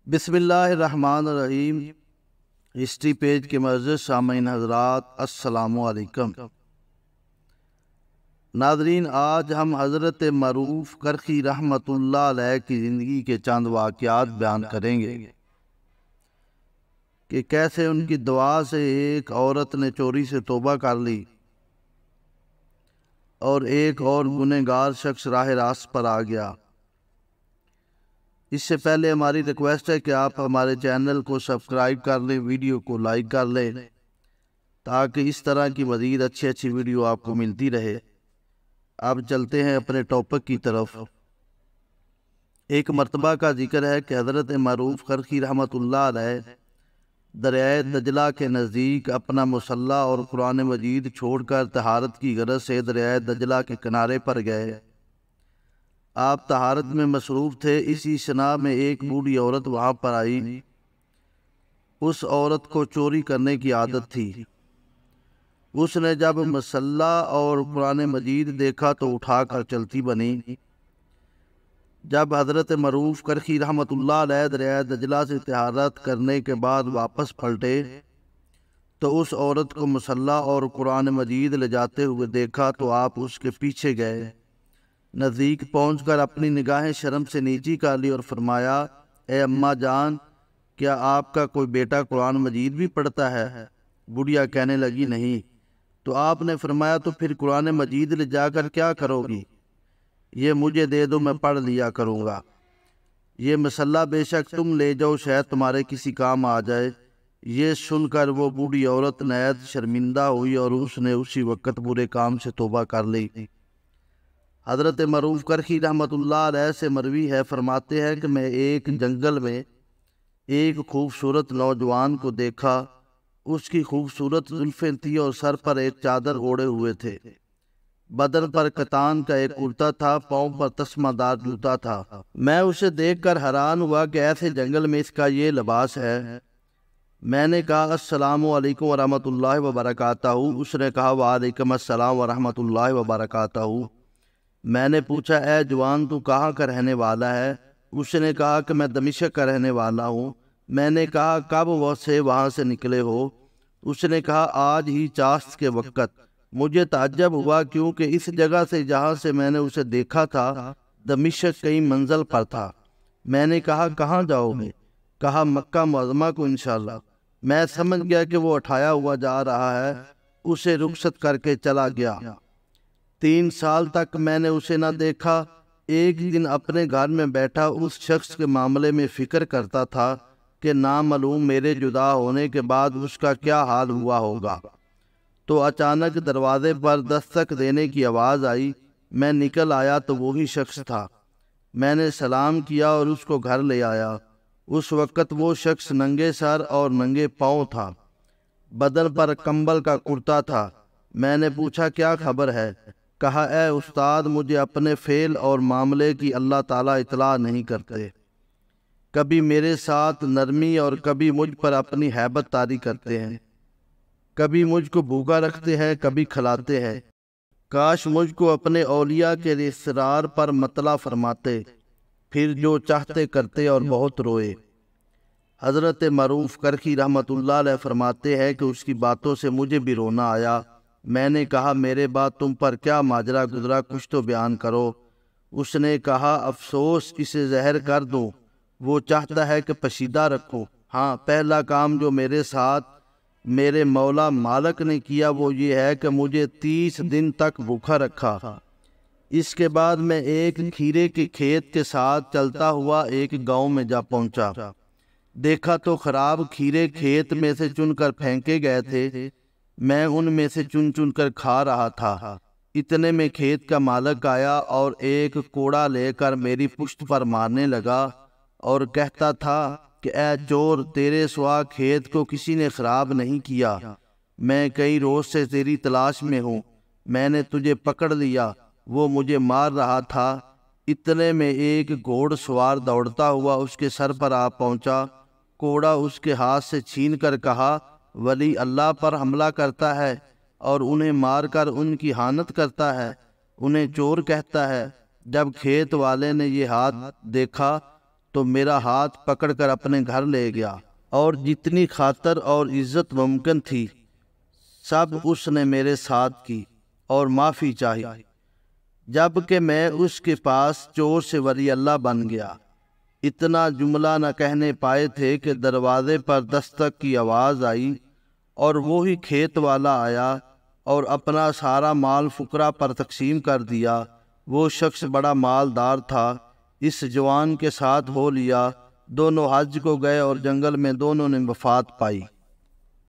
بسم اللہ الرحمن الرحیم۔ ہسٹری پیج کے معزز سامعین حضرات، السلام علیکم۔ ناظرین، آج ہم حضرت معروف کرخی رحمۃ اللہ علیہ کی زندگی کے چند واقعات بیان کریں گے کہ کیسے ان کی دعا سے ایک عورت نے چوری سے توبہ کر لی اور ایک اور گنہگار شخص راہ راست پر آ گیا۔ اس سے پہلے ہماری ریکویسٹ ہے کہ آپ ہمارے چینل کو سبسکرائب کر لیں، ویڈیو کو لائک کر لیں تاکہ اس طرح کی مزید اچھی ویڈیو آپ کو ملتی رہے۔ اب چلتے ہیں اپنے ٹاپک کی طرف۔ ایک مرتبہ کا ذکر ہے کہ حضرت معروف کرخی رحمۃ اللہ علیہ دریائے دجلہ کے نزدیک اپنا مصلی اور قرآن مجید چھوڑ کر طہارت کی غرض سے دریائے دجلہ کے کنارے پر گئے۔ آپ طہارت میں مصروف تھے، اسی شنا میں ایک بوڑھی عورت وہاں پر آئی۔ اس عورت کو چوری کرنے کی عادت تھی۔ اس نے جب مصلی اور قرآن مجید دیکھا تو اٹھا کر چلتی بنی۔ جب حضرت معروف کرخی رحمۃ اللہ علیہ دریائے دجلہ سے طہارت کرنے کے بعد واپس پلٹے تو اس عورت کو مصلی اور قرآن مجید لے جاتے ہوئے دیکھا تو آپ اس کے پیچھے گئے۔ نزدیک پہنچ کر اپنی نگاہیں شرم سے نیچی کر لی اور فرمایا، اے اماں جان، کیا آپ کا کوئی بیٹا قرآن مجید بھی پڑھتا ہے؟ بڑھیا کہنے لگی، نہیں۔ تو آپ نے فرمایا، تو پھر قرآن مجید لے جا کر کیا کرو گی؟ یہ مجھے دے دو، میں پڑھ لیا کروں گا۔ یہ مصلی بے شک تم لے جاؤ، شاید تمہارے کسی کام آ جائے۔ یہ سن کر وہ بوڑھی عورت نہایت شرمندہ ہوئی اور اس نے اسی وقت برے کام سے توبہ کر لی۔ حضرت معروف کرخی رحمۃ اللہ علیہ سے مروی ہے، فرماتے ہیں کہ میں ایک جنگل میں ایک خوبصورت نوجوان کو دیکھا۔ اس کی خوبصورت زلفیں تھیں اور سر پر ایک چادر اوڑے ہوئے تھے۔ بدن پر کتان کا ایک کرتا تھا، پاؤں پر تسمہ دار جوتا تھا۔ میں اسے دیکھ کر حیران ہوا کہ ایسے جنگل میں اس کا یہ لباس ہے۔ میں نے کہا، السلام علیکم ورحمۃ اللہ وبرکاتہ۔ اس نے کہا، وعلیکم السلام ورحمۃ اللہ وبرکاتہ۔ میں نے پوچھا، اے جوان، تو کہاں کا رہنے والا ہے؟ اس نے کہا کہ میں دمشق کا رہنے والا ہوں۔ میں نے کہا، کب وہاں سے نکلے ہو؟ اس نے کہا، آج ہی چاشت کے وقت۔ مجھے تعجب ہوا کیونکہ اس جگہ سے جہاں سے میں نے اسے دیکھا تھا دمشق کئی منزل پر تھا۔ میں نے کہا، کہاں جاؤ گے؟ کہا، مکہ معظمہ کو انشاءاللہ۔ میں سمجھ گیا کہ وہ اٹھایا ہوا جا رہا ہے، اسے رخصت کر کے چلا گیا۔ 3 سال تک میں نے اسے نہ دیکھا۔ ایک دن اپنے گھر میں بیٹھا اس شخص کے معاملے میں فکر کرتا تھا کہ نامعلوم میرے جدا ہونے کے بعد اس کا کیا حال ہوا ہوگا۔ تو اچانک دروازے پر دستک دینے کی آواز آئی۔ میں نکل آیا تو وہی شخص تھا۔ میں نے سلام کیا اور اس کو گھر لے آیا۔ اس وقت وہ شخص ننگے سر اور ننگے پاؤں تھا، بدن پر کمبل کا کرتا تھا۔ میں نے پوچھا، کیا خبر ہے؟ کہا، اے استاد، مجھے اپنے فعل اور معاملے کی اللہ تعالیٰ اطلاع نہیں کرتے۔ کبھی میرے ساتھ نرمی اور کبھی مجھ پر اپنی ہیبت طاری کرتے ہیں۔ کبھی مجھ کو بھوکا رکھتے ہیں، کبھی کھلاتے ہیں۔ کاش مجھ کو اپنے اولیاء کے اسرار پر مطلع فرماتے، پھر جو چاہتے کرتے اور بہت روئے۔ حضرت معروف کرخی رحمۃ اللہ علیہ فرماتے ہیں کہ اس کی باتوں سے مجھے بھی رونا آیا۔ میں نے کہا، میرے بعد تم پر کیا ماجرا گزرا، کچھ تو بیان کرو۔ اس نے کہا، افسوس، اسے زہر کر دوں، وہ چاہتا ہے کہ پشیدہ رکھو۔ ہاں، پہلا کام جو میرے ساتھ میرے مولا مالک نے کیا وہ یہ ہے کہ مجھے 30 دن تک بھوکا رکھا۔ اس کے بعد میں ایک کھیرے کے کھیت کے ساتھ چلتا ہوا ایک گاؤں میں جا پہنچا۔ دیکھا تو خراب کھیرے کھیت میں سے چن کر پھینکے گئے تھے۔ میں ان میں سے چن کر کھا رہا تھا۔ اتنے میں کھیت کا مالک آیا اور ایک کوڑا لے کر میری پشت پر مارنے لگا اور کہتا تھا کہ اے چور، تیرے سوا کھیت کو کسی نے خراب نہیں کیا۔ میں کئی روز سے تیری تلاش میں ہوں، میں نے تجھے پکڑ لیا۔ وہ مجھے مار رہا تھا۔ اتنے میں ایک گھوڑ سوار دوڑتا ہوا اس کے سر پر آ پہنچا۔ کوڑا اس کے ہاتھ سے چھین کر کہا، ولی اللہ پر حملہ کرتا ہے اور انہیں مار کر ان کی حانت کرتا ہے، انہیں چور کہتا ہے۔ جب کھیت والے نے یہ ہاتھ دیکھا تو میرا ہاتھ پکڑ کر اپنے گھر لے گیا، اور جتنی خاطر اور عزت ممکن تھی سب اس نے میرے ساتھ کی اور معافی چاہی، جب کہ میں اس کے پاس چور سے ولی اللہ بن گیا۔ اتنا جملہ نہ کہنے پائے تھے کہ دروازے پر دستک کی آواز آئی، اور وہی کھیت والا آیا اور اپنا سارا مال فقراء پر تقسیم کر دیا۔ وہ شخص بڑا مالدار تھا، اس جوان کے ساتھ ہو لیا، دونوں حج کو گئے اور جنگل میں دونوں نے وفات پائی۔